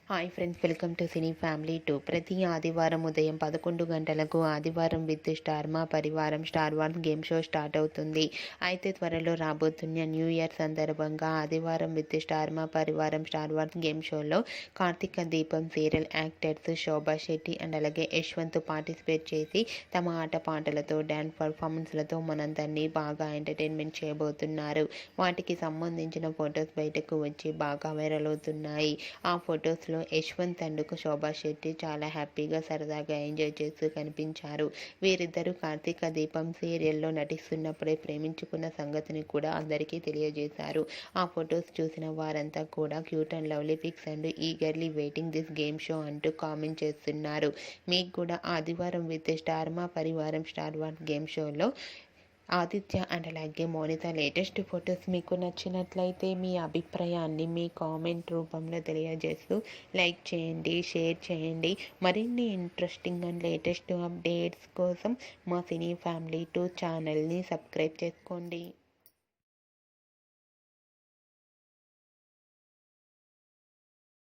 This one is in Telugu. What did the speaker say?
Hi friends, welcome to cine family 2. ప్రతి ఆదివారం ఉదయం 11 గంటలకు ఆదివారం విత్ స్టార్ మా పరివారం star wars game show start అవుతుంది. అయితే త్వరలో రాబోతున్న న్యూ ఇయర్ సందర్భంగా ఆదివారం విత్ స్టార్ మా పరివారం స్టార్ వార్స్ గేమ్ షోలో కార్తీక దీపం serial actors Shobha Shetty and అలాగే యశ్వంత్ పార్టిసిపేట్ చేసి తమ ఆట పాటలతో డ్యాన్స్ పర్ఫార్మెన్స్లతో మనందరినీ బాగా ఎంటర్టైన్మెంట్ చేయబోతున్నారు. వాటికి సంబంధించిన ఫొటోస్ బయటకు వచ్చి బాగా వైరల్ అవుతున్నాయి. ఆ ఫొటోస్లో యశ్వంత్ అండ్ శోభా శెట్టి చాలా హ్యాపీగా సరదాగా ఎంజాయ్ చేస్తూ కనిపించారు. వీరిద్దరూ కార్తీక దీపం సీరియల్లో నటిస్తున్నప్పుడే ప్రేమించుకున్న సంగతిని కూడా అందరికీ తెలియజేశారు. ఆ ఫొటోస్ చూసిన వారంతా కూడా cute and lovely pics and eagerly waiting this game show అంటూ కామెంట్ చేస్తున్నారు. మీకు కూడా ఆదివారం విత్ స్టార్ మా పరివారం స్టార్ వార్స్ గేమ్ షోలో ఆదిత్య అండ్ అలాగే మోనిత లేటెస్ట్ ఫొటోస్ మీకు నచ్చినట్లయితే మీ అభిప్రాయాన్ని మీ కామెంట్ రూపంలో తెలియజేస్తూ లైక్ చేయండి, షేర్ చేయండి. మరిన్ని ఇంట్రెస్టింగ్ అండ్ లేటెస్ట్ అప్డేట్స్ కోసం మా సినీ ఫ్యామిలీ 2 ఛానల్ని సబ్స్క్రైబ్ చేసుకోండి.